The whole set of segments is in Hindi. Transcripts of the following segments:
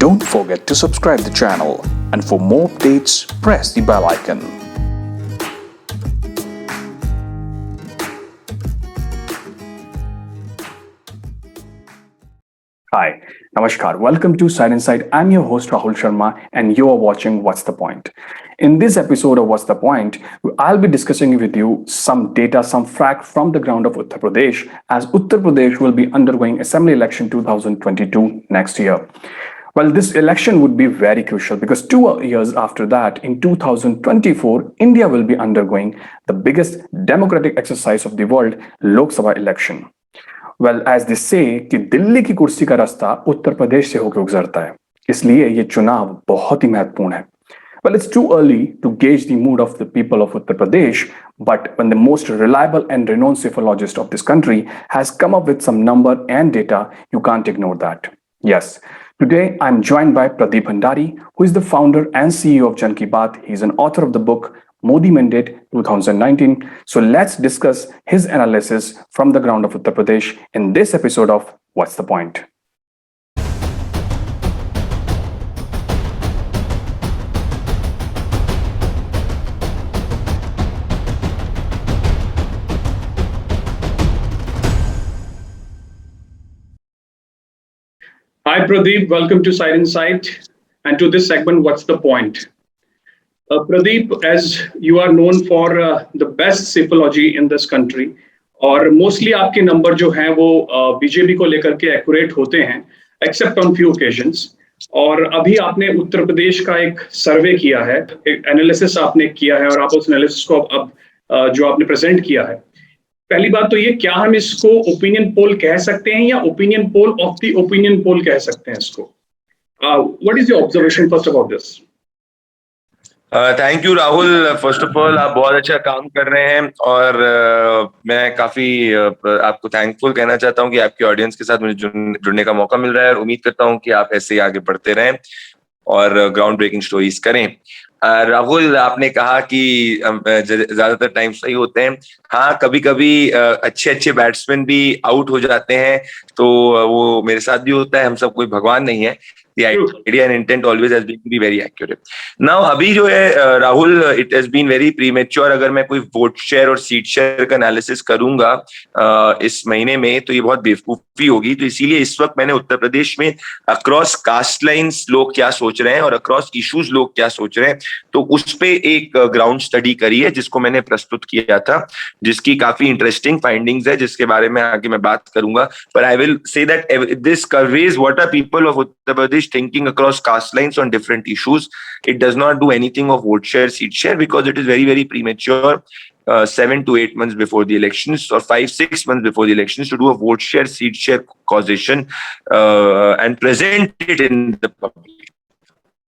Don't forget to subscribe the channel, and for more updates, press the bell icon. Hi, Namaskar. Welcome to Side Inside. I'm your host Rahul Sharma, and you are watching What's the Point. In this episode of What's the Point, I'll be discussing with you some data, some fact from the ground of Uttar Pradesh, as Uttar Pradesh will be undergoing Assembly Election 2022 next year. Well, this election would be very crucial because 2 years after that, in 2024, India will be undergoing the biggest democratic exercise of the world, Lok Sabha election. Well, as they say कि दिल्ली की कुर्सी का रास्ता उत्तर प्रदेश से होकर गुजरता है, इसलिए ये चुनाव बहुत ही महत्वपूर्ण है. Well, it's too early to gauge the mood of the people of Uttar Pradesh, but when the most reliable and renowned psephologist of this country has come up with some number and data, you can't ignore that. Yes, today I'm joined by Pradeep Bhandari, who is the founder and CEO of Jan Ki Baat. He's an author of the book Modi Mandate 2019. So let's discuss his analysis from the ground of Uttar Pradesh in this episode of What's the Point? Hi Pradeep, welcome to Side Insight and to this segment, What's the Point? Pradeep, as you are known for the best psephology in this country, और मोस्टली आपके नंबर जो हैं वो बीजेपी को लेकर के एक्यूरेट होते हैं, एक्सेप्ट ऑन फ्यू ओकेजन्स. और अभी आपने उत्तर प्रदेश का एक सर्वे किया है, एक एनालिसिस आपने किया है, और आप उस एनालिसिस को अब जो आपने प्रेजेंट किया है. पहली बात तो ये, क्या हम इसको ओपिनियन पोल कह सकते हैं या opinion poll of the opinion poll कह सकते हैं इसको? What is your observation first about this? Thank you Rahul. First of all आप बहुत अच्छा काम कर रहे हैं और मैं काफी आपको थैंकफुल कहना चाहता हूं कि आपकी ऑडियंस के साथ मुझे जुड़ने का मौका मिल रहा है, और उम्मीद करता हूं कि आप ऐसे ही आगे बढ़ते रहें और ग्राउंड ब्रेकिंग स्टोरीज करें. राहुल, आपने कहा कि ज्यादातर टाइम सही होते हैं. हाँ, कभी कभी अच्छे अच्छे बैट्समैन भी आउट हो जाते हैं, तो वो मेरे साथ भी होता है. हम सब कोई भगवान नहीं है. The idea and intent always has been to be very accurate. Now, अभी जो है Rahul, it has been very premature. अगर मैं कोई वोट शेयर और सीट शेयर का एनालिसिस करूंगा इस महीने में, तो ये बहुत बेवकूफी होगी. तो इसीलिए इस वक्त मैंने उत्तर प्रदेश में अक्रॉस कास्ट लाइन्स लोग क्या सोच रहे हैं और अक्रॉस इश्यूज लोग क्या सोच रहे हैं, तो उस पे एक ग्राउंड स्टडी करी है जिसको मैंने प्रस्तुत किया था, जिसकी काफी इंटरेस्टिंग फाइंडिंग्स है, जिसके बारे में आगे मैं बात करूंगा. पर I will say that this conveys what are people of Uttar Pradesh thinking across caste lines on different issues. It does not do anything of vote share, seat share, because it is very, very premature. 7 to 8 months before the elections, or 5-6 months before the elections, to do a vote share, seat share causation and present it in the public.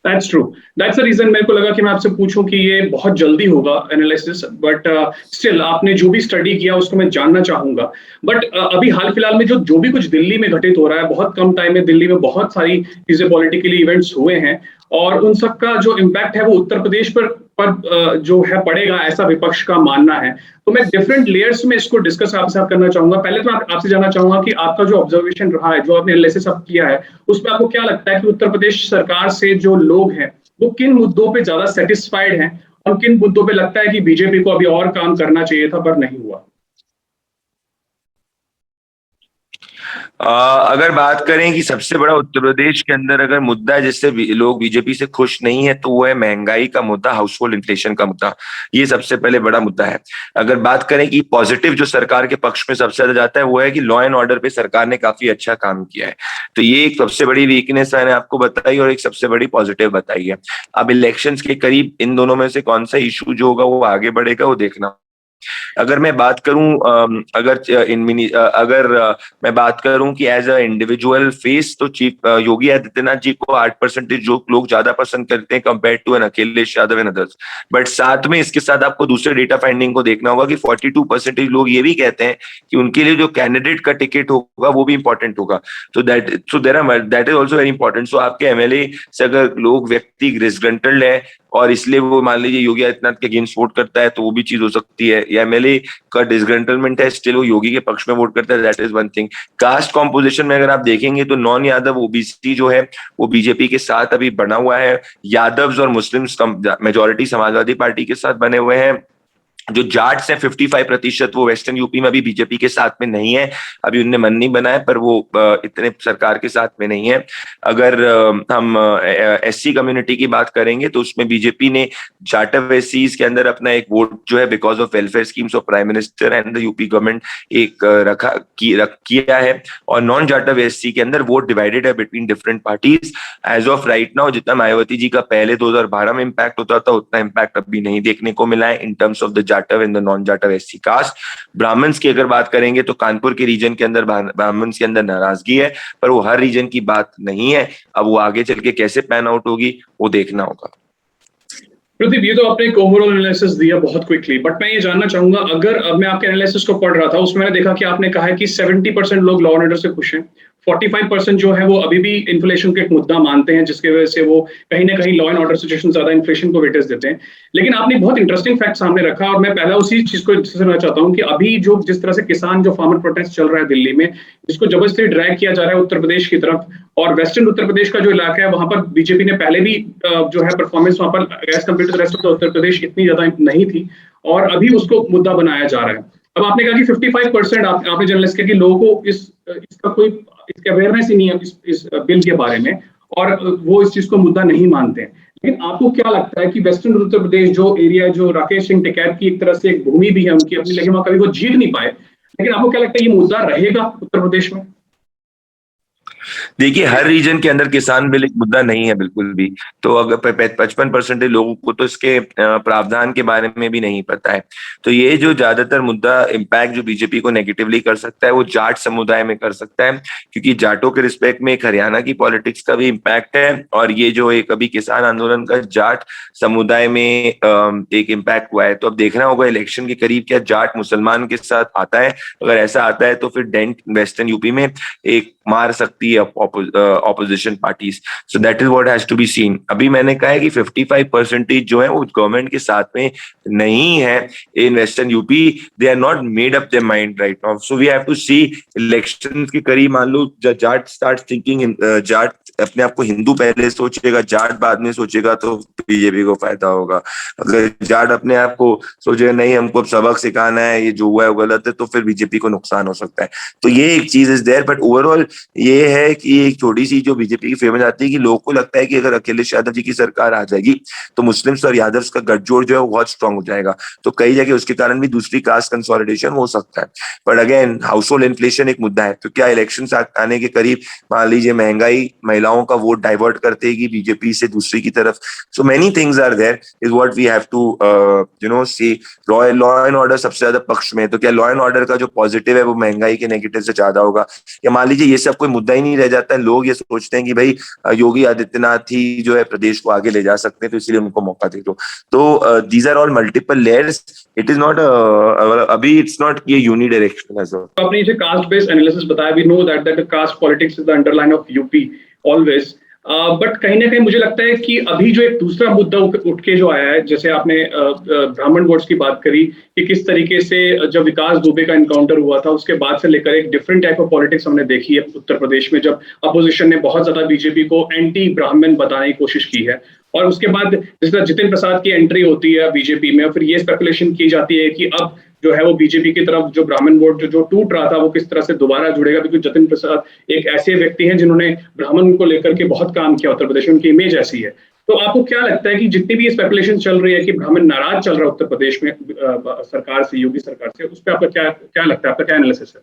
That's true. That's the reason मेरे को लगा कि मैं आपसे पूछूं कि ये बहुत जल्दी होगा एनालिसिस, बट स्टिल आपने जो भी स्टडी किया उसको मैं जानना चाहूंगा. बट अभी हाल फिलहाल में जो भी कुछ दिल्ली में घटित हो रहा है, बहुत कम टाइम में दिल्ली में बहुत सारी चीजें पॉलिटिकली इवेंट्स हुए हैं, और उन सब का जो इम्पैक्ट है वो उत्तर प्रदेश पर जो है पड़ेगा, ऐसा विपक्ष का मानना है. तो मैं डिफरेंट लेयर्स में इसको डिस्कस आपके साथ करना चाहूंगा. पहले तो आपसे जानना चाहूंगा कि आपका जो ऑब्जर्वेशन रहा है, जो आपने एनालिसिस अब किया है, उसमें आपको क्या लगता है कि उत्तर प्रदेश सरकार से जो लोग हैं वो किन मुद्दों पे ज्यादा सेटिस्फाइड हैं, और किन मुद्दों पे लगता है कि बीजेपी को अभी और काम करना चाहिए था पर नहीं हुआ? अगर बात करें कि सबसे बड़ा उत्तर प्रदेश के अंदर अगर मुद्दा है जिससे लोग बीजेपी से खुश नहीं है, तो वो है महंगाई का मुद्दा, हाउस होल्ड इन्फ्लेशन का मुद्दा. ये सबसे पहले बड़ा मुद्दा है. अगर बात करें कि पॉजिटिव जो सरकार के पक्ष में सबसे ज्यादा जाता है, वो है कि लॉ एंड ऑर्डर पे सरकार ने काफी अच्छा काम किया है. तो ये एक सबसे बड़ी वीकनेस मैंने आपको बताई, और एक सबसे बड़ी पॉजिटिव बताई है. अब इलेक्शन के करीब इन दोनों में से कौन सा इशू जो होगा वो आगे बढ़ेगा, वो देखना. अगर मैं बात करूं अगर मैं बात करूं कि एज अ इंडिविजुअल फेस, तो चीफ योगी आदित्यनाथ जी को 8% जो लोग ज्यादा पसंद करते हैं compare to an Akhilesh Yadav and others. But साथ में इसके साथ आपको दूसरे डेटा फाइंडिंग को देखना होगा कि 42% लोग ये भी कहते हैं कि उनके लिए जो कैंडिडेट का टिकट होगा वो भी इंपॉर्टेंट होगा. तो that is also very important. So आपके एमएलए से अगर लोग व्यक्ति डिसग्रंटल्ड है और इसलिए वो मान लीजिए योगी आदित्यनाथ के अगेंस्ट वोट करता है, तो वो भी चीज हो सकती है, या एमएलए का डिसग्रंटलमेंट है, स्टिल वो योगी के पक्ष में वोट करता है, that is one thing. Caste composition में अगर आप देखेंगे तो नॉन यादव ओबीसी जो है वो बीजेपी के साथ अभी बना हुआ है, यादव्स और मुस्लिम्स मेजोरिटी समाजवादी पार्टी के साथ बने हुए हैं। जो जाट्स है 55% वो वेस्टर्न यूपी में अभी बीजेपी के साथ में नहीं है, अभी उनने मन नहीं बनाया, पर वो इतने सरकार के साथ में नहीं है। अगर हम एससी कम्युनिटी की बात करेंगे तो उसमें बीजेपी ने जाटव एससीज के अंदर अपना एक वोट जो है because of welfare schemes of prime minister and the UP government एक किया है, और नॉन जाटव एससी के अंदर वोट डिवाइडेड है between different parties. As of right now जितना मायावती जी का पहले 2012 में इम्पैक्ट होता था उतना इम्पैक्ट अभी नहीं देखने को मिला है in terms of the Jatav in the non Jatav SC caste. Brahmans की अगर बात करेंगे तो कानपुर के रीजन के अंदर ब्राह्मण्स के अंदर नाराजगी है, पर वो हर रीजन की बात नहीं है। अब वो आगे चल के कैसे पैन आउट होगी वो देखना होगा। प्रदीप, ये तो आपने एक ओवरऑल एनालिसिस दिया बहुत क्विकली, बट मैं ये जानना चाहूंगा, अगर अब मैं आपके एनालिसिस को पढ़ रहा था उसमें मैंने देखा कि आपने कहा है कि 70% लोग लॉ एंड ऑर्डर से खुश हैं, 45% जो है वो अभी भी इन्फ्लेशन को एक मुद्दा मानते हैं, जिसकी वजह से वो कहीं ना कहीं लॉ एंड ऑर्डर सिचुएशन ज्यादा इन्फ्लेशन को वेटेज देते हैं। लेकिन आपने बहुत इंटरेस्टिंग फैक्ट सामने रखा, और मैं पहला उसी चीज को समझना चाहता हूँ कि अभी जो जिस तरह से किसान जो फार्मर प्रोटेस्ट चल रहा है दिल्ली में, जिसको जबरदस्ती ड्रैग किया जा रहा है उत्तर प्रदेश की तरफ, और वेस्टर्न उत्तर प्रदेश का जो इलाका है वहां पर बीजेपी ने पहले भी जो है परफॉर्मेंस वहां पर as compared to the rest of the Uttar Pradesh इतनी ज्यादा नहीं थी, और अभी उसको मुद्दा बनाया जा रहा है। अब आपने कहा कि 55% आपने जर्नलिस्ट किया कि लोगों को इसका कोई इसकी अवेयरनेस ही नहीं है इस बिल के बारे में, और वो इस चीज को मुद्दा नहीं मानते हैं। लेकिन आपको क्या लगता है कि वेस्टर्न उत्तर प्रदेश जो एरिया जो राकेश सिंह टिकैत की एक तरह से एक भूमि भी है उनकी अपनी, लेकिन वहां कभी वो जीत नहीं पाए, लेकिन आपको क्या लगता है ये मुद्दा रहेगा उत्तर प्रदेश में? देखिए, हर रीजन के अंदर किसान बिल एक मुद्दा नहीं है बिल्कुल भी। तो अगर 55% लोगों को तो इसके प्रावधान के बारे में भी नहीं पता है। तो ये जो ज्यादातर मुद्दा इम्पैक्ट जो बीजेपी को नेगेटिवली कर सकता है वो जाट समुदाय में कर सकता है, क्योंकि जाटों के रिस्पेक्ट में एक हरियाणा की पॉलिटिक्स का भी इम्पैक्ट है, और ये जो एक अभी किसान आंदोलन का जाट समुदाय में एक इम्पैक्ट हुआ है। तो अब देखना होगा इलेक्शन के करीब क्या जाट मुसलमान के साथ आता है। अगर ऐसा आता है तो फिर डेंट वेस्टर्न यूपी में एक मार सकती है opposition parties. So that is what has to be seen. अभी मैंने कहा है कि 55% जो है वो गवर्नमेंट के साथ में नहीं है in western UP. They are not made up their mind right now. So we have to see elections के करीब, मान लो जाट स्टार्ट थिंकिंग, जाट अपने आप को हिंदू पहले सोचेगा, जाट बाद में सोचेगा, तो बीजेपी को फायदा होगा। अगर जाट अपने आप को सोचेगा नहीं हमको अब सबक सिखाना है, ये जो हुआ है वो गलत है, तो फिर बीजेपी को नुकसान हो सकता है। तो ये एक चीज इज देयर। बट ओवरऑल ये है कि एक छोटी सी जो बीजेपी की फेमस आती है कि लोगों को लगता है कि अगर अखिलेश यादव जी की सरकार आ जाएगी तो मुस्लिम्स और यादव्स का गठजोड़ जो है वो बहुत स्ट्रांग हो जाएगा। तो कई जगह उसके कारण भी दूसरी कास्ट कंसोलिडेशन हो सकता है। But again house hold inflation एक मुद्दा है। तो क्या इलेक्शन आने के करीब मान लीजिए महंगाई महिलाओं का वोट डाइवर्ट कर देगी बीजेपी से दूसरी की तरफ। So many things are there is what we have to see. Law and order सबसे ज्यादा पक्ष में, तो क्या लॉ एंड ऑर्डर का जो पॉजिटिव है वो महंगाई के नेगेटिव से ज्यादा होगा? या मान लीजिए ये सब कोई मुद्दा ही नहीं रह जाता है, लोग ये सोचते हैं कि भाई योगी आदित्यनाथ ही जो है प्रदेश को आगे ले जा सकते हैं तो इसलिए उनको मौका दे दो। तो these are all multiple layers. It is not अभी इट्स नॉट ये यूनिडायरेक्शनल एज वेल। आपने ये कास्ट बेस्ड एनालिसिस बताया, we know that caste politics is the underline of UP always, but कहीं ना कहीं मुझे लगता है कि अभी जो एक दूसरा मुद्दा उठ के जो आया है, जैसे आपने ब्राह्मण वोट्स की बात करी कि किस तरीके से जब विकास दुबे का एनकाउंटर हुआ था उसके बाद से लेकर एक डिफरेंट टाइप ऑफ पॉलिटिक्स हमने देखी है उत्तर प्रदेश में, जब अपोजिशन ने बहुत ज्यादा बीजेपी को एंटी ब्राह्मण बताने की कोशिश की है। और उसके बाद जिस तरह जितिन प्रसाद की एंट्री होती है बीजेपी में, फिर ये स्पेकुलेशन की जाती है कि अब जो है वो बीजेपी की तरफ जो ब्राह्मण वोट जो टूट रहा था वो किस तरह से दोबारा जुड़ेगा, क्योंकि जतिन प्रसाद एक ऐसे व्यक्ति हैं जिन्होंने ब्राह्मण को लेकर के बहुत काम किया उत्तर प्रदेश में, उनकी इमेज ऐसी है। तो आपको क्या लगता है कि जितनी भी ये स्पेकुलेशन चल रही है कि ब्राह्मण नाराज चल रहा है उत्तर प्रदेश में सरकार से, योगी सरकार से, उस पर आपका क्या लगता है, आपका क्या एनालिसिस है?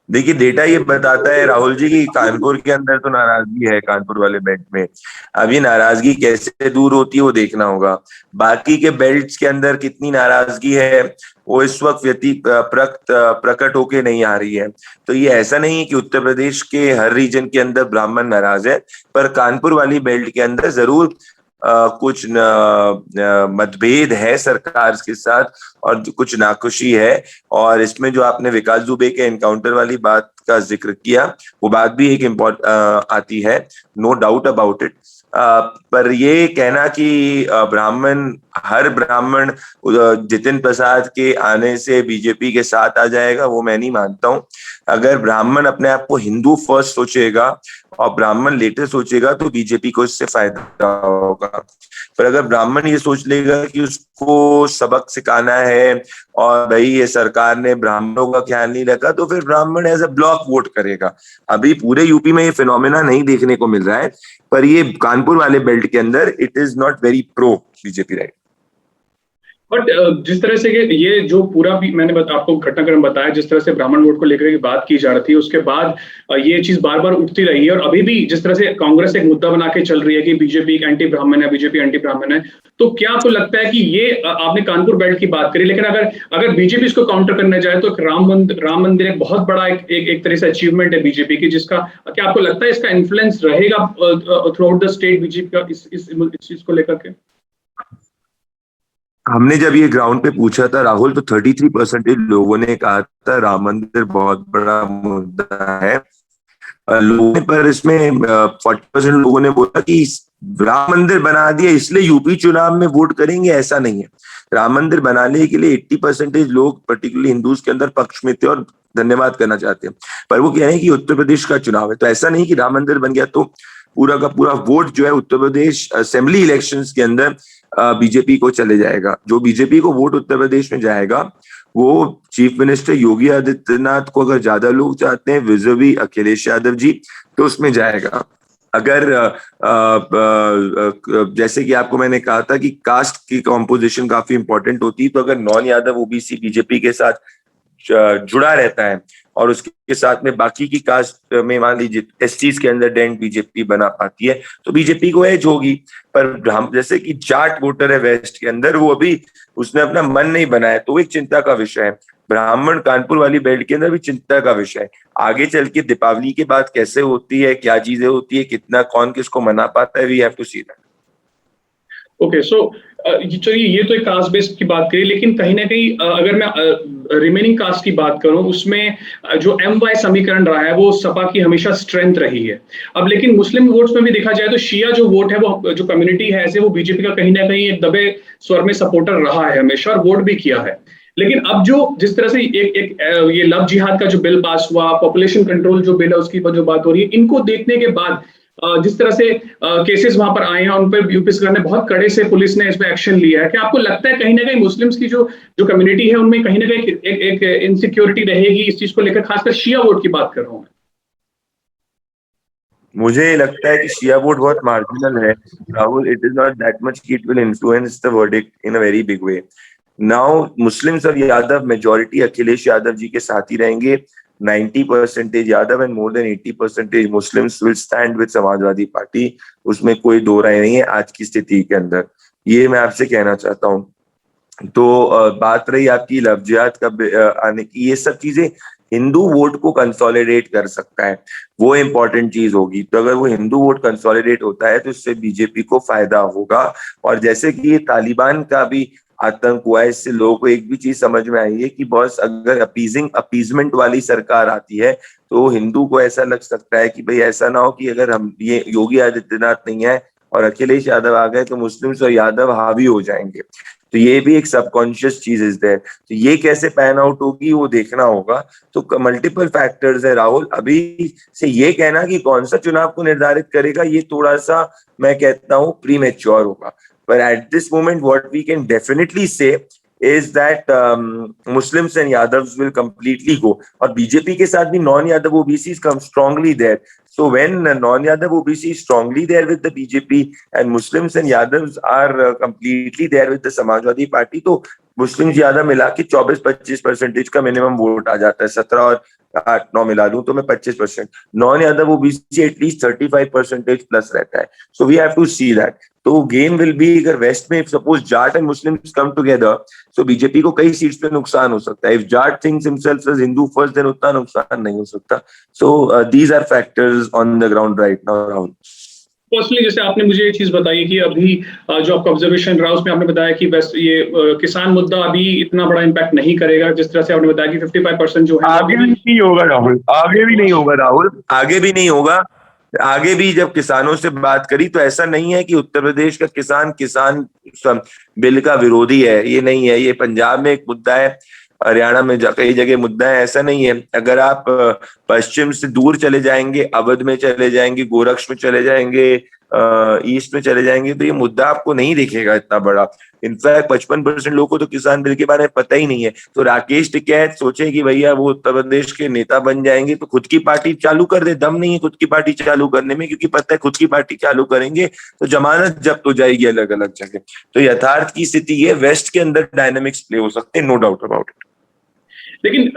देखिए, डेटा ये बताता है राहुल जी की कानपुर के अंदर तो नाराजगी है, कानपुर वाले बेल्ट में। अब ये नाराजगी कैसे दूर होती है वो देखना होगा। बाकी के बेल्ट्स के अंदर कितनी नाराजगी है वो इस वक्त प्रकट होके नहीं आ रही है। तो ये ऐसा नहीं है कि उत्तर प्रदेश के हर रीजन के अंदर ब्राह्मण नाराज है, पर कानपुर वाली बेल्ट के अंदर जरूर कुछ मतभेद है सरकार के साथ और कुछ नाखुशी है। और इसमें जो आपने विकास दुबे के एनकाउंटर वाली बात का जिक्र किया वो बात भी एक इम्पोर्टेंट आती है, नो डाउट अबाउट इट। पर ये कहना कि हर ब्राह्मण जितिन प्रसाद के आने से बीजेपी के साथ आ जाएगा, वो मैं नहीं मानता हूँ। अगर ब्राह्मण अपने आप को हिंदू फर्स्ट सोचेगा और ब्राह्मण लेटर सोचेगा तो बीजेपी को इससे फायदा होगा। पर अगर ब्राह्मण ये सोच लेगा कि उसको सबक सिखाना है और भाई ये सरकार ने ब्राह्मणों का ख्याल नहीं रखा, तो फिर ब्राह्मण एज अ ब्लॉक वोट करेगा। अभी पूरे यूपी में ये फिनोमेना नहीं देखने को मिल रहा है, पर ये कानपुर वाले बेल्ट के अंदर it is not very pro BJP, right. But जिस तरह से ये जो पूरा भी मैंने आपको घटनाक्रम बताया, जिस तरह से ब्राह्मण वोट को लेकर के बात की जा रही थी, उसके बाद ये चीज बार बार उठती रही है। और अभी भी जिस तरह से कांग्रेस एक मुद्दा बना के चल रही है कि बीजेपी एंटी ब्राह्मण है, बीजेपी एंटी ब्राह्मण है, तो क्या आपको लगता है कि ये आपने कानपुर बेल्ट की बात करी, लेकिन अगर बीजेपी इसको काउंटर करने जाए तो राम मंदिर एक बहुत बड़ा एक तरह से अचीवमेंट है बीजेपी की, जिसका क्या आपको लगता है इसका इन्फ्लुएंस रहेगा through out the state BJP का इस चीज को लेकर के? हमने जब ये ग्राउंड पे पूछा था राहुल, तो 33% लोगों ने कहा था राम मंदिर बहुत बड़ा मुद्दा है लोगों ने, पर इसमें 40% लोगों ने बोला कि राम मंदिर बना दिया इसलिए यूपी चुनाव में वोट करेंगे, ऐसा नहीं है। राम मंदिर बनाने के लिए 80% लोग पर्टिकुलरली हिंदूज के अंदर पक्ष में थे और धन्यवाद करना चाहते हैं, पर वो कह रहे हैं कि उत्तर प्रदेश का चुनाव है, तो ऐसा नहीं कि राम मंदिर बन गया तो पूरा का पूरा वोट जो है उत्तर प्रदेश असेंबली इलेक्शंस के अंदर बीजेपी को चले जाएगा। जो बीजेपी को वोट उत्तर प्रदेश में जाएगा वो चीफ मिनिस्टर योगी आदित्यनाथ को अगर ज्यादा लोग चाहते हैं विज़वी अखिलेश यादव जी, तो उसमें जाएगा। अगर जैसे कि आपको मैंने कहा था कि कास्ट की कॉम्पोजिशन काफी इंपॉर्टेंट होती है, तो अगर नॉन यादव ओबीसी बीजेपी के साथ जुड़ा रहता है और उसके साथ में बाकी की कास्ट में मान लीजिए एसटीज के अंदर डेंट बीजेपी बना पाती है तो बीजेपी को एज होगी। पर हम जैसे कि जाट वोटर है वेस्ट के अंदर, वो अभी उसने अपना मन नहीं बनाया, तो वो एक चिंता का विषय है। ब्राह्मण कानपुर वाली बेल्ट के अंदर भी चिंता का विषय है। आगे चल के दीपावली के बाद कैसे होती है, क्या चीजें होती है, कितना कौन किसको मना पाता है, we have to see that. Okay, so चलिए ये तो एक कास्ट बेस्ड की बात करी, लेकिन कहीं ना कहीं अगर मैं रिमेनिंग कास्ट की बात करूं, उसमें जो MY समीकरण रहा है वो सपा की हमेशा स्ट्रेंथ रही है। अब लेकिन मुस्लिम वोट्स में भी देखा जाए तो शिया जो वोट है, वो जो कम्युनिटी है ऐसे, वो बीजेपी का कहीं ना कहीं एक दबे स्वर में सपोर्टर रहा है हमेशा और वोट भी किया है। लेकिन अब जो जिस तरह से एक ये लव जिहाद का जो बिल पास हुआ, पॉपुलेशन कंट्रोल जो बिल है उसकी जो बात हो रही है, इनको देखने के बाद जिस तरह से केसेस वहां पर आए हैं उन पर यूपी सरकार ने बहुत कड़े से पुलिस ने इस पर एक्शन लिया है, क्या आपको लगता है कहीं ना कहीं मुस्लिम्स की जो कम्युनिटी है उनमें कहीं ना कहीं एक इनसिक्योरिटी रहेगी इस चीज को लेकर, खासकर शिया वोट की बात कर रहा हूं मैं? मुझे लगता है कि शिया वोट बहुत मार्जिनल है Rahul. It is not that much कि it will influence the verdict in a very big way. Now Muslims और यादव मेजॉरिटी अखिलेश यादव जी के साथ ही रहेंगे। 90% Yadav and more than 80% Muslims will stand with Samajwadi party. उसमें कोई दो राय नहीं है आज की स्थिति के अंदर, ये मैं आपसे कहना चाहता हूँ। तो बात रही आपकी लव जिहाद का आने की, ये सब चीजें हिंदू वोट को कंसोलिडेट कर सकता है, वो इंपॉर्टेंट चीज होगी। तो अगर वो हिंदू वोट कंसोलिडेट होता है तो इससे बीजेपी को फायदा होगा। और जैसे कि ये तालिबान का भी आतंक हुआ है, इससे लोगों को एक भी चीज समझ में आई है कि बॉस अगर अपीजमेंट वाली सरकार आती है तो हिंदू को ऐसा लग सकता है कि भाई ऐसा ना हो कि अगर हम ये योगी आदित्यनाथ नहीं है और अखिलेश यादव आ गए तो मुस्लिम्स और यादव हावी हो जाएंगे। तो ये भी एक सबकॉन्शियस चीज इज देयर। तो ये कैसे पैन आउट होगी वो देखना होगा। तो मल्टीपल फैक्टर्स है राहुल। अभी से ये कहना कि कौन सा चुनाव को निर्धारित करेगा ये थोड़ा सा मैं कहता हूँ प्रीमेच्योर होगा। But at this moment, what we can definitely say is that Muslims and Yadavs will completely go. और बीजेपी के साथ भी non-Yadav OBCs come strongly there. So when non-Yadav OBC is strongly there with the BJP and Muslims and Yadavs are completely there with the Samajwadi Party, तो मुस्लिम्स यादव मिला के 24-25% का मिनिमम वोट आ जाता है। 17 और 8-9 मिला लूं तो मैं 25%। Non Yadav OBC at least 35% plus रहता है। So we have to see that. तो गेम विल बी, अगर वेस्ट में suppose Jat and Muslims come together so BJP को कई सीट्स पे नुकसान हो सकता है। If Jat thinks himself as Hindu first then उतना नुकसान नहीं हो सकता। So these are factors on the ground right now Rahul. Personally जैसे आपने मुझे ये चीज बताई कि अभी जो आपका ऑब्जर्वेशन रहा उसमें आपने बताया कि बस ये किसान मुद्दा अभी इतना बड़ा इम्पैक्ट नहीं करेगा, जिस तरह से आपने बताया कि 55% जो है आगे भी नहीं होगा राहुल, आगे भी नहीं होगा राहुल, आगे भी नहीं होगा। आगे भी जब किसानों से बात करी तो ऐसा नहीं है कि उत्तर प्रदेश का किसान बिल का विरोधी है, ये नहीं है। ये पंजाब में एक मुद्दा है, हरियाणा में कई जगह मुद्दा है, ऐसा नहीं है। अगर आप पश्चिम से दूर चले जाएंगे, अवध में चले जाएंगे, गोरक्ष में चले जाएंगे, ईस्ट में चले जाएंगे, तो ये मुद्दा आपको नहीं दिखेगा इतना बड़ा। इनफैक्ट 55% लोगों को तो किसान बिल के बारे में पता ही नहीं है। तो राकेश टिकैत सोचे कि भैया वो उत्तर प्रदेश के नेता बन जाएंगे तो खुद की पार्टी चालू कर दे। दम नहीं है खुद की पार्टी चालू करने में, क्योंकि पता है खुद की पार्टी चालू करेंगे तो जमानत जब्त हो जाएगी अलग अलग जगह। तो यथार्थ की स्थिति ये, वेस्ट के अंदर डायनामिक्स प्ले हो सकते हैं, नो डाउट अबाउट इट। लेकिन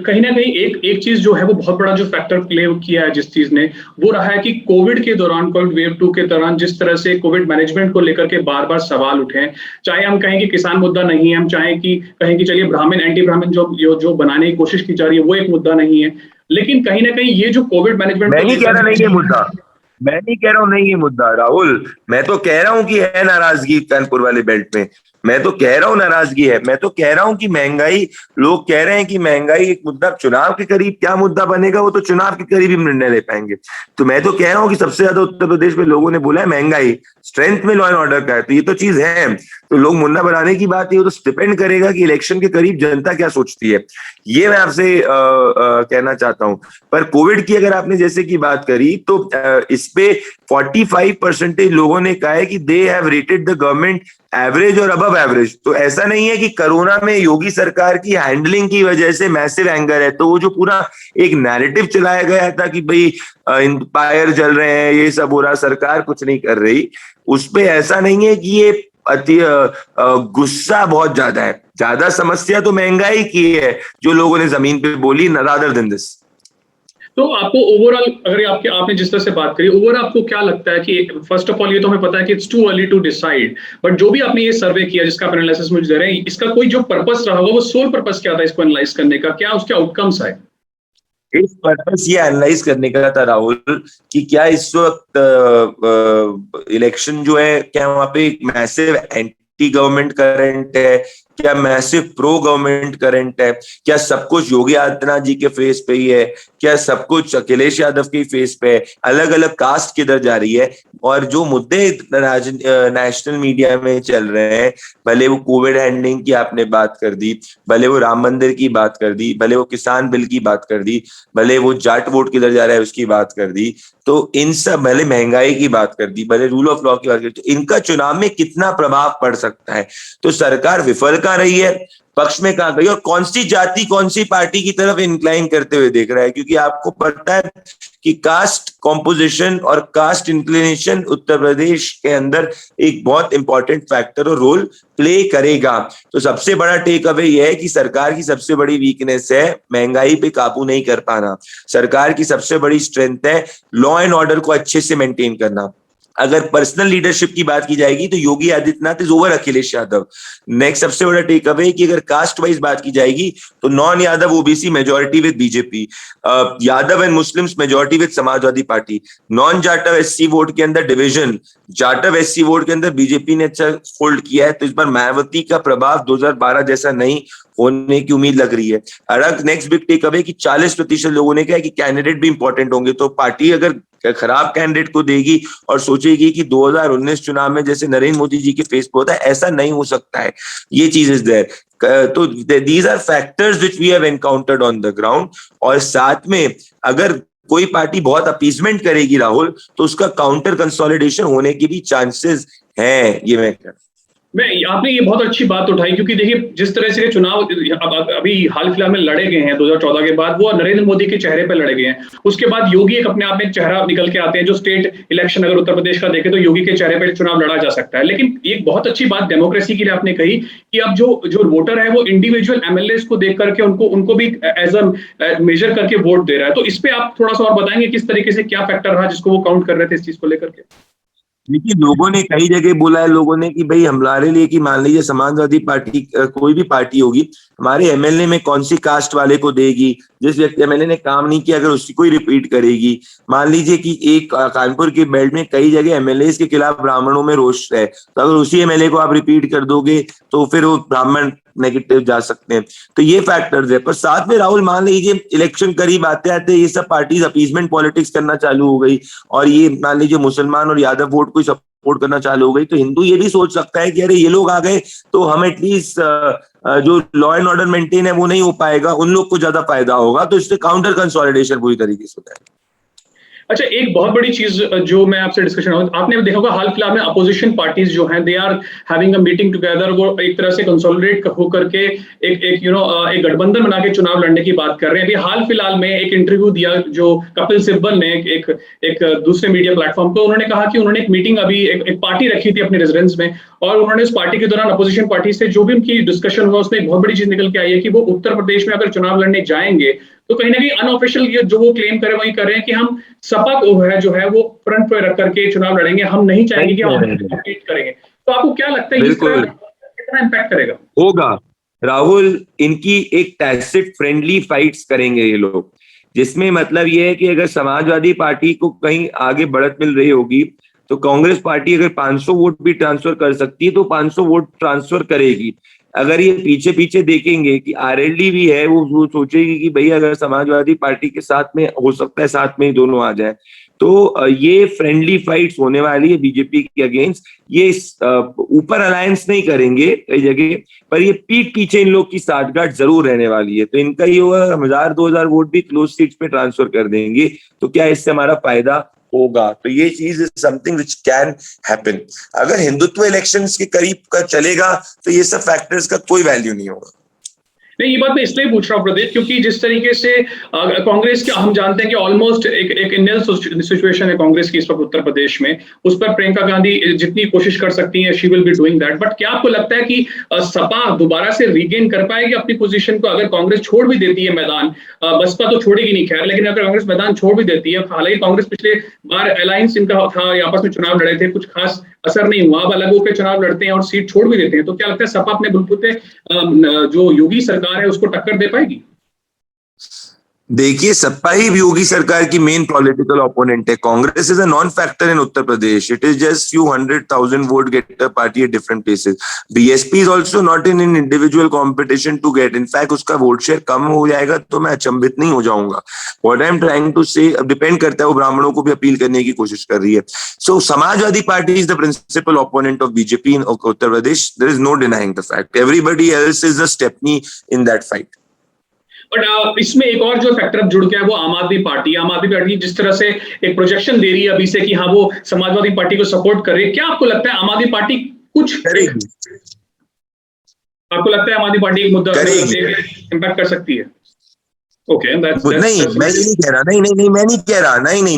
कहीं ना कहीं एक चीज जो है वो बहुत बड़ा जो फैक्टर प्ले किया है जिस चीज ने, वो रहा है कि कोविड के दौरान, कोविड वेव 2 के दौरान जिस तरह से कोविड मैनेजमेंट को लेकर के बार बार सवाल उठे हैं, चाहे हम कहें कि किसान मुद्दा नहीं है, हम चाहे कि कहें कि चलिए ब्राह्मण एंटी ब्राह्मण जो बनाने की कोशिश की जा रही है वो एक मुद्दा नहीं है, लेकिन कहीं ना कहीं ये जो कोविड मैनेजमेंट, मैं नहीं कह रहा नहीं ये मुद्दा, मैं नहीं कह रहा हूँ नहीं ये मुद्दा राहुल, मैं तो कह रहा हूँ कि है नाराजगी कानपुर वाले बेल्ट में। मैं तो कह रहा हूँ नाराजगी है। मैं तो कह रहा हूँ कि महंगाई, लोग कह रहे हैं कि महंगाई एक मुद्दा, चुनाव के करीब क्या मुद्दा बनेगा वो तो चुनाव के करीब ही निर्णय ले पाएंगे। तो मैं तो कह रहा हूँ कि सबसे ज्यादा उत्तर प्रदेश में लोगों ने बोला है महंगाई, स्ट्रेंथ में लॉ एंड ऑर्डर का है, तो ये तो चीज है। तो लोग मुन्ना बनाने की बात, ये तो डिपेंड करेगा कि इलेक्शन के करीब जनता क्या सोचती है। ये मैं आपसे कहना चाहता हूं। पर कोविड की अगर आपने जैसे की बात करी तो इस पे 45% लोगों ने कहा है कि they have rated the government average और अबव एवरेज। तो ऐसा नहीं है कि कोरोना में योगी सरकार की हैंडलिंग की वजह से मैसिव एंगर है। तो वो जो पूरा एक नैरेटिव चलाया गया था कि भाई फायर जल रहे हैं, ये सब हो रहा, सरकार कुछ नहीं कर रही, उस पे ऐसा नहीं है कि ये अति गुस्सा बहुत ज्यादा है। ज्यादा समस्या तो महंगाई की है जो लोगों ने जमीन पे बोली, रादर देन दिस। तो आपको ओवरऑल, अगर आपने जिस तरह से बात करी, ओवरऑल आपको क्या लगता है कि फर्स्ट ऑफ ऑल ये तो हमें पता है कि it's too early to decide, but जो भी आपने ये सर्वे किया जिसका आप एनालिसिस मुझे दे रहे हैं, इसका कोई जो पर्पस रहा होगा, वो सोल पर्पस क्या था इसको एनालाइज करने का, क्या उसके आउटकम्स आए? इस पर्पस ये एनालाइज करने का था राहुल कि क्या इस वक्त इलेक्शन जो है, क्या वहां पे एक मैसिव एंटी गवर्नमेंट करंट है, क्या मैसिव प्रो गवर्नमेंट करंट है, क्या सब कुछ योगी आदित्यनाथ जी के फेस पे ही है, क्या सब कुछ अखिलेश यादव के फेस पे है, अलग अलग कास्ट किधर जा रही है। और जो मुद्दे नेशनल मीडिया में चल रहे हैं, भले वो कोविड हैंडलिंग की आपने बात कर दी, भले वो राम मंदिर की बात कर दी, भले वो किसान बिल की बात कर दी, भले वो जाट वोट किधर जा रहा है उसकी बात कर दी, तो इन सब, भले महंगाई की बात कर दी, भले रूल ऑफ लॉ की बात कर दी, तो इनका चुनाव में कितना प्रभाव पड़ सकता है। तो सरकार विफल कहाँ रही है, पक्ष में कहाँ गई, और कौन सी जाति कौन सी पार्टी की तरफ इंक्लाइन करते हुए देख रहा है। क्योंकि आपको पता है कि कास्ट कॉम्पोजिशन और कास्ट इंक्लिनेशन उत्तर प्रदेश के अंदर एक बहुत इंपॉर्टेंट फैक्टर और रोल प्ले करेगा। तो सबसे बड़ा टेक अवे यह है कि सरकार की सबसे बड़ी वीकनेस है महंगाई पे काबू नहीं कर पाना, सरकार की सबसे बड़ी स्ट्रेंथ है लॉ एंड ऑर्डर को अच्छे से मेंटेन करना। अगर पर्सनल लीडरशिप की बात की जाएगी तो Yogi Adityanath is over Akhilesh Yadav. Next सबसे बड़ा टेक अवे है कि अगर कास्ट वाइज बात की जाएगी तो non Yadav OBC majority with BJP, Yadav and Muslims majority with Samajwadi party, non Jatav SC vote के अंदर डिवीजन, जाटव एससी वोट के अंदर बीजेपी ने अच्छा होल्ड किया है। तो इस बार मायावती का प्रभाव 2012 जैसा नहीं होने की उम्मीद लग रही है। अगर नेक्स्ट बिग टेक अवे कि 40% लोगों ने कहा कि कैंडिडेट भी इंपॉर्टेंट होंगे। तो पार्टी अगर खराब कैंडिडेट को देगी और सोचेगी कि 2019 चुनाव में जैसे नरेंद्र मोदी जी के फेस पे होता है, ऐसा नहीं हो सकता है। ये चीज इज देयर। तो these are factors which we have encountered on the ground. और साथ में अगर कोई पार्टी बहुत अपीजमेंट करेगी राहुल, तो उसका काउंटर कंसोलिडेशन होने की भी चांसेस हैं। ये मैं आपने ये बहुत अच्छी बात उठाई, क्योंकि देखिए जिस तरह से चुनाव अभी हाल फिलहाल में लड़े गए हैं 2014 के बाद, वो नरेंद्र मोदी के चेहरे पर लड़े गए हैं। उसके बाद योगी एक अपने आप में चेहरा निकल के आते हैं। जो स्टेट इलेक्शन अगर उत्तर प्रदेश का देखें तो योगी के चेहरे पर चुनाव लड़ा जा सकता है। लेकिन एक बहुत अच्छी बात डेमोक्रेसी के लिए आपने कही कि अब जो वोटर है वो इंडिविजुअल एमएलए को देख करके उनको भी एज अ मेजर करके वोट दे रहा है। तो इस पे आप थोड़ा सा और बताएंगे किस तरीके से क्या फैक्टर रहा जिसको वो काउंट कर रहे थे इस चीज को लेकर के? देखिए, लोगों ने कई जगह बोला है लोगों ने कि भाई हमारे लिए, कि मान लीजिए समाजवादी पार्टी कोई भी पार्टी होगी, हमारे एमएलए में कौन सी कास्ट वाले को देगी, जिस व्यक्ति एमएलए ने काम नहीं किया अगर उसी को ही रिपीट करेगी। मान लीजिए कि एक कानपुर के बेल्ट में कई जगह एमएलए के खिलाफ ब्राह्मणों में रोष है, तो अगर उसी एमएलए को आप रिपीट कर दोगे तो फिर वो ब्राह्मण नेगेटिव जा सकते हैं। तो ये फैक्टर्स है। पर साथ में राहुल मान लीजिए इलेक्शन करीब आते आते ये सब पार्टीज अपीजमेंट पॉलिटिक्स करना चालू हो गई और ये मान लीजिए मुसलमान और यादव वोट को सपोर्ट करना चालू हो गई, तो हिंदू ये भी सोच सकता है कि अरे ये लोग आ गए तो हम एटलीस्ट जो लॉ एंड ऑर्डर मेंटेन है वो नहीं हो पाएगा, उन लोग को ज्यादा फायदा होगा, तो इससे काउंटर कंसोलिडेशन पूरी तरीके से होता है। अच्छा, एक बहुत बड़ी चीज जो मैं आपसे डिस्कशन आपने देखा होगा हाल फिलहाल में अपोजिशन पार्टीज जो हैं they are having a meeting together, वो एक तरह से कंसोलिडेट होकर के एक एक गठबंधन बना के चुनाव लड़ने की बात कर रहे हैं। अभी हाल फिलहाल में एक इंटरव्यू दिया जो कपिल सिब्बल ने एक दूसरे मीडिया प्लेटफॉर्म पे, उन्होंने कहा कि उन्होंने एक मीटिंग अभी एक पार्टी रखी थी अपने रेजिडेंस में और उन्होंने उस पार्टी के दौरान अपोजिशन पार्टी से जो भी उनकी डिस्कशन हुआ उसमें एक बहुत बड़ी चीज निकल के आई है कि वो उत्तर प्रदेश में अगर चुनाव लड़ने जाएंगे तो कहीं ना कहीं अनऑफिशियल जो वो क्लेम करे वही कर रहे हैं कि हम सपा को जो है वो फ्रंट पे रख करके चुनाव लड़ेंगे, हम नहीं चाहेंगे कि हम कम्पीट करेंगे। तो आपको क्या लगता है कितना इम्पैक्ट करेगा? होगा राहुल, इनकी एक टैसिट फ्रेंडली फाइट्स करेंगे ये लोग, जिसमें मतलब ये है कि अगर समाजवादी पार्टी को कहीं आगे बढ़त मिल रही होगी तो कांग्रेस पार्टी अगर 500 वोट भी ट्रांसफर कर सकती है तो 500 वोट ट्रांसफर करेगी। अगर ये पीछे पीछे देखेंगे कि आरएलडी भी है, वो सोचेगी कि भाई अगर समाजवादी पार्टी के साथ में हो सकता है साथ में ही दोनों आ जाए, तो ये फ्रेंडली फाइट्स होने वाली है बीजेपी के अगेंस्ट। ये ऊपर अलायंस नहीं करेंगे कई जगह, पर ये पीठ पीछे इन लोग की साठगांठ जरूर रहने वाली है। तो इनका ये होगा 1000-2000 वोट भी क्लोज सीट्स पे ट्रांसफर कर देंगे, तो क्या इससे हमारा फायदा होगा? तो ये चीज is something which can happen. अगर हिंदुत्व इलेक्शंस के करीब का चलेगा तो ये सब फैक्टर्स का कोई वैल्यू नहीं होगा। नहीं, ये बात मैं इसलिए पूछ रहा हूँ प्रदीप, क्योंकि जिस तरीके से कांग्रेस के हम जानते हैं कि ऑलमोस्ट एक इंडियन सिचुएशन है कांग्रेस की इस वक्त उत्तर प्रदेश में, उस पर प्रियंका गांधी जितनी कोशिश कर सकती हैं she will be doing that. But क्या आपको लगता है कि सपा दोबारा से रीगेन कर पाएगी अपनी पोजीशन को अगर कांग्रेस छोड़ भी देती है मैदान? बसपा तो छोड़ेगी नहीं खैर, लेकिन अगर कांग्रेस मैदान छोड़ भी देती है, हालांकि कांग्रेस पिछले बार अलायंस इनका था, आपस में चुनाव लड़े थे, कुछ खास असर नहीं हुआ, अब अलग होकर चुनाव लड़ते हैं और सीट छोड़ भी देते हैं, तो क्या लगता है सपा अपने बुलबुते जो योगी सरकार है उसको टक्कर दे पाएगी? देखिए, सपा ही योगी सरकार की मेन पॉलिटिकल ओपोनेंट है। Congress is a non factor in Uttar Pradesh. It is just few 100,000 vote getter party at different places. BSP is also not in individual competition to get. In fact उसका वोट शेयर कम हो जाएगा तो मैं अचंभित नहीं हो जाऊंगा। What I am trying to say, depend करता है, वो ब्राह्मणों को भी अपील करने की कोशिश कर रही है। So Samajwadi party is the principal opponent of BJP in Uttar Pradesh. There is no denying the fact. Everybody else is a stepney in that fight. But इसमें एक और जो फैक्टर अब जुड़ गया है वो आम आदमी पार्टी जिस तरह से एक प्रोजेक्शन दे रही है अभी से कि हाँ वो समाजवादी पार्टी को सपोर्ट कर रही है। क्या आपको लगता है आम आदमी पार्टी कुछ करेगी? आपको लगता है आम आदमी पार्टी एक मुद्दा इम्पैक्ट कर सकती है? नहीं, मैं ये नहीं कह रहा,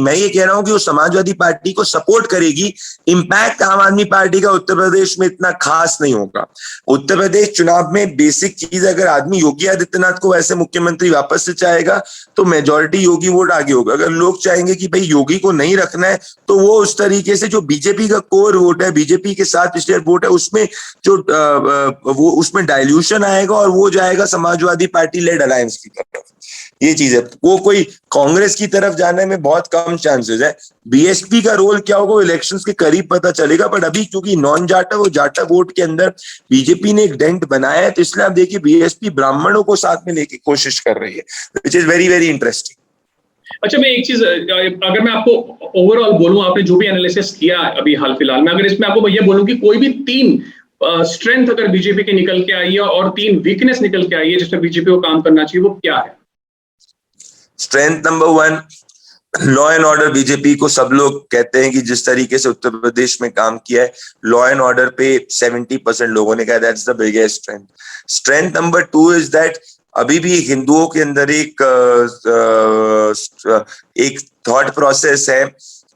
मैं ये कह रहा हूं कि वो समाजवादी पार्टी को सपोर्ट करेगी। इम्पैक्ट आम आदमी पार्टी का उत्तर प्रदेश में इतना खास नहीं होगा। उत्तर प्रदेश चुनाव में बेसिक चीज, अगर आदमी योगी आदित्यनाथ को वैसे मुख्यमंत्री वापस से चाहेगा तो मेजॉरिटी योगी वोट आगे होगा। अगर लोग चाहेंगे कि भाई योगी को नहीं रखना है तो वो उस तरीके से जो बीजेपी का कोर वोट है, बीजेपी के साथ पिछले वोट है, उसमें जो वो उसमें डाइल्यूशन आएगा और वो जाएगा समाजवादी पार्टी लेड अलायंस की तरफ। ये चीज है, वो कोई कांग्रेस की तरफ जाने में बहुत कम चांसेस है। बीएसपी का रोल क्या होगा वो इलेक्शंस के करीब पता चलेगा, बट अभी क्योंकि नॉन जाटा, वो जाटा वोट के अंदर बीजेपी ने एक डेंट बनाया है, तो इसलिए आप देखिए बीएसपी ब्राह्मणों को साथ में लेके कोशिश कर रही है, which is very very interesting. अच्छा, मैं एक चीज अगर मैं आपको ओवरऑल बोलूं, आपने जो भी एनालिसिस किया अभी हाल फिलहाल में, अगर इसमें आपको मैं ये बोलूं कि कोई भी 3 स्ट्रेंथ अगर बीजेपी के निकल के आई है और 3 वीकनेस निकल के आई है जिसमें बीजेपी को काम करना चाहिए, वो क्या है? Strength number 1, law and order. BJP को सब लोग कहते हैं कि जिस तरीके से उत्तर प्रदेश में काम किया है लॉ एंड ऑर्डर पे 70% लोगों ने कहा that's the biggest strength. Strength number 2 is that अभी भी हिंदुओं के अंदर एक थॉट प्रोसेस है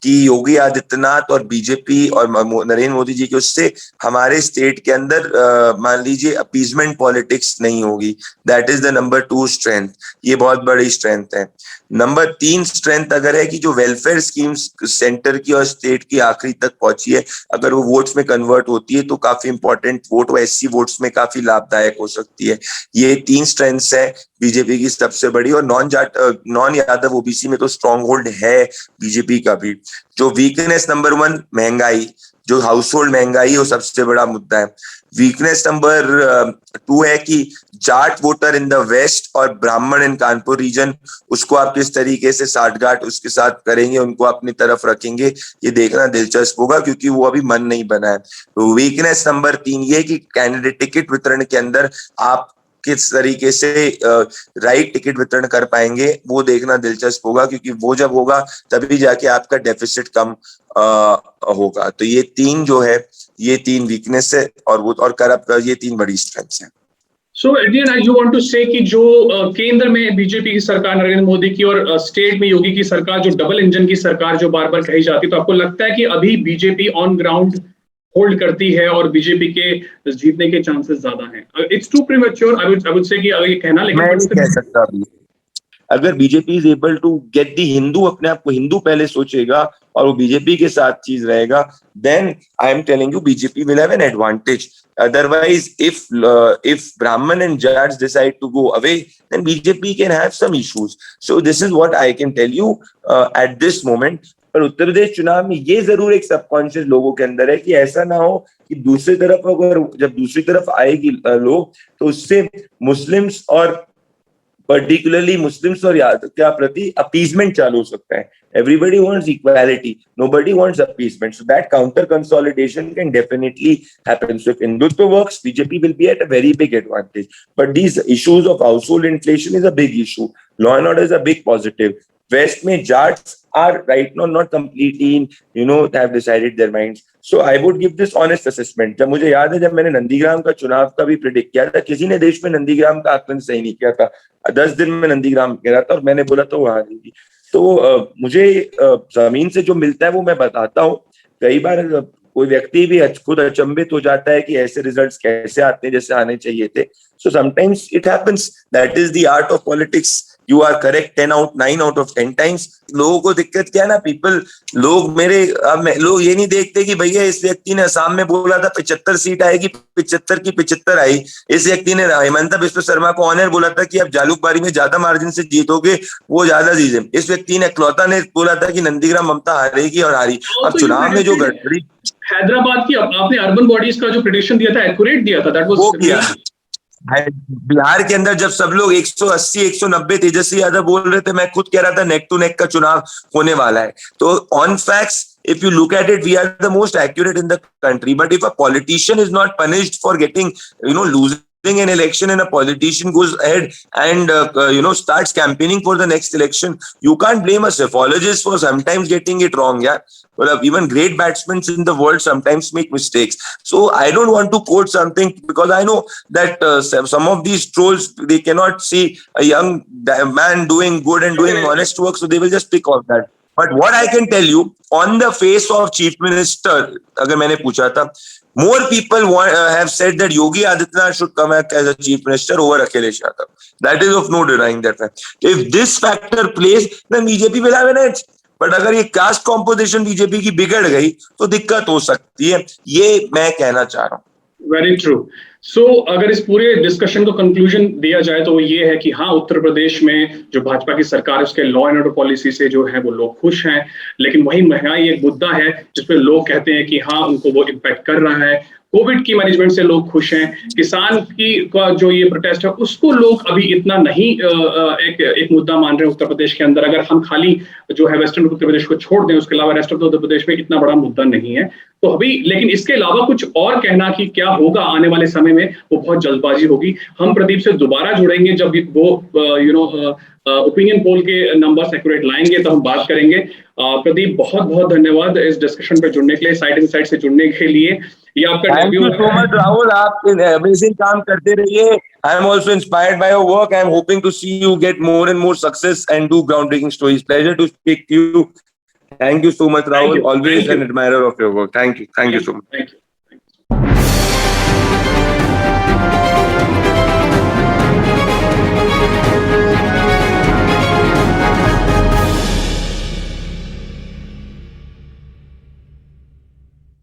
कि योगी आदित्यनाथ और बीजेपी और नरेंद्र मोदी जी के उससे हमारे स्टेट के अंदर मान लीजिए अपीजमेंट पॉलिटिक्स नहीं होगी। That is the number 2 strength. ये बहुत बड़ी स्ट्रेंथ है। नंबर 3 स्ट्रेंथ अगर है कि जो वेलफेयर स्कीम्स सेंटर की और स्टेट की आखिरी तक पहुंची है, अगर वो वोट्स में कन्वर्ट होती है तो काफी इंपॉर्टेंट वोट वो एससी वोट्स में काफी लाभदायक हो सकती है। ये 3 स्ट्रेंथ्स है बीजेपी की सबसे बड़ी। और नॉन यादव ओबीसी में तो स्ट्रॉन्ग होल्ड है बीजेपी का भी। जो वीकनेस नंबर 1 महंगाई, जो हाउस होल्ड महंगाई वो सबसे बड़ा मुद्दा है। वीकनेस नंबर 2 है कि Jat voter in the west और ब्राह्मण इन कानपुर रीजन, उसको आप किस तरीके से साठगांठ उसके साथ करेंगे, उनको अपनी तरफ रखेंगे, ये देखना दिलचस्प होगा क्योंकि वो अभी मन नहीं बना है। तो वीकनेस नंबर 3 ये कि कैंडिडेट टिकट वितरण के अंदर आप किस तरीके से राइट टिकट वितरण कर पाएंगे, वो देखना दिलचस्प होगा क्योंकि वो जब होगा तभी जाके आपका डेफिसिट कम होगा। तो ये 3 जो है, ये 3 वीकनेस है और वो और करप्ट, ये 3 बड़ी स्ट्रेंथ्स हैं। सो एट यू वांट टू से कि जो केंद्र में बीजेपी की सरकार नरेंद्र मोदी की और स्टेट में योगी की सरकार, जो डबल इंजन की सरकार जो बार बार कही जाती है, तो आपको लगता है कि अभी बीजेपी ऑन ग्राउंड होल्ड करती है और बीजेपी के जीतने के चांसेस ज्यादा हैं? It's too premature I would say कि अगर ये कहना, लेकिन मैं नहीं कह सकता अभी। अगर BJP is able to get the Hindu, अपने आप को हिंदू पहले सोचेगा और वो बीजेपी के साथ चीज रहेगा, then I am telling you BJP will have an advantage. Otherwise, if Brahman and Jats decide to go away, then BJP can have some issues. So this is what I can tell you at this moment. पर उत्तर प्रदेश चुनाव में ये जरूर एक सबकॉन्शियस लोगों के अंदर है कि ऐसा ना हो कि दूसरी तरफ, अगर जब दूसरी तरफ आएगी लोग, तो उससे मुस्लिम्स और पर्टिकुलरली मुस्लिम्स और क्या प्रति अपीजमेंट चालू हो सकता है। Everybody wants equality, nobody wants appeasement, so that counter consolidation can definitely happen. So if Hindutva works, BJP will be at a very big advantage. But these issues of household inflation is a big issue. Law and order is a big positive. West में Jats are right now not completely, have decided their minds. So I would give this honest assessment. जब मुझे याद है, जब मैंने नंदीग्राम का चुनाव का भी प्रिडिक्ट किया था, किसी ने देश में नंदीग्राम का आकलन सही नहीं किया था। 10 दिन में नंदीग्राम कह रहा था और मैंने बोला था वो हारेगी। तो मुझे जमीन से जो मिलता है वो मैं बताता हूँ। कई बार कोई व्यक्ति भी खुद अचंभित हो जाता है कि ऐसे रिजल्ट्स कैसे आते हैं जैसे आने चाहिए थे। So sometimes it happens, that is the art of politics. You are correct 9 out of 10 times। लोगों को दिक्कत क्या है ना, लोग ये नहीं देखते कि भैया इस व्यक्ति ने असम में बोला था 75 सीट आएगी, 75 की 75 आई। इस व्यक्ति ने हेमंत बिस्व शर्मा को ऑनर बोला था कि आप जालूकबारी में ज्यादा मार्जिन से जीतोगे, वो ज्यादा चीज है। इस व्यक्ति ने इकलौता ने बोला था कि नंदीग्राम ममता हारेगी और हारी। अब चुनाव में जो गड़बड़ी, हैदराबाद की आपने अर्बन बॉडीज का जो प्रेडिक्शन दिया था, एक्यूरेट दिया था, दैट वाज बिहार के अंदर जब सब लोग 180 190 तेजस्वी यादव बोल रहे थे, मैं खुद कह रहा था नेक टू नेक का चुनाव होने वाला है। तो on facts, if you look at it, we are the most accurate in the country. But if a politician is not punished for getting, losing an election, and a politician goes ahead and starts campaigning for the next election, you can't blame a psephologist for sometimes getting it wrong. Yeah, but even great batsmen in the world sometimes make mistakes. So I don't want to quote something because I know that some of these trolls, they cannot see a young man doing good and doing honest work, so they will just pick off that. But what I can tell you, on the face of chief minister, अगर मैंने पूछा था, more people have said that Yogi Adityanath should come as a chief minister over Akhilesh Yadav. That is of no denying that fact. If this factor plays, then BJP will have an edge. But अगर ये कास्ट कॉम्पोजिशन बीजेपी की बिगड़ गई तो दिक्कत हो सकती है, ये मैं कहना चाह रहा हूँ। Very true. सो अगर इस पूरे डिस्कशन को कंक्लूजन दिया जाए तो वो ये है कि हाँ, उत्तर प्रदेश में जो भाजपा की सरकार है उसके लॉ एंड ऑर्डर पॉलिसी से जो है वो लोग खुश हैं, लेकिन वही महंगाई एक मुद्दा है जिसपे लोग कहते हैं कि हाँ, उनको वो इम्पैक्ट कर रहा है। कोविड की मैनेजमेंट से लोग खुश हैं। किसान की का जो ये प्रोटेस्ट है उसको लोग अभी इतना नहीं एक मुद्दा मान रहे हैं उत्तर प्रदेश के अंदर। अगर हम खाली जो है वेस्टर्न उत्तर प्रदेश को छोड़ दें, उसके अलावा रेस्ट ऑफ उत्तर प्रदेश में इतना बड़ा मुद्दा नहीं है। तो अभी लेकिन इसके अलावा कुछ और कहना कि क्या होगा आने वाले समय में, वो बहुत जल्दबाजी होगी। हम प्रदीप से दोबारा जुड़ेंगे जब वो ओपिनियन पोल के नंबर्स एक्यूरेट लाएंगे तो हम बात करेंगे। प्रदीप, बहुत बहुत धन्यवाद इस डिस्कशन पे जुड़ने के लिए, साइड इन साइड से जुड़ने के लिए। ये आपका डेब्यू है। Thank you so much Rahul, आप अमेजिंग काम करते रहिए। I am also inspired by your work. I am hoping to see you get more and more success and do groundbreaking stories. Pleasure to speak to you. Thank you so much, Rahul. Always an admirer of your work. Thank you. Thank you so much. Thank you.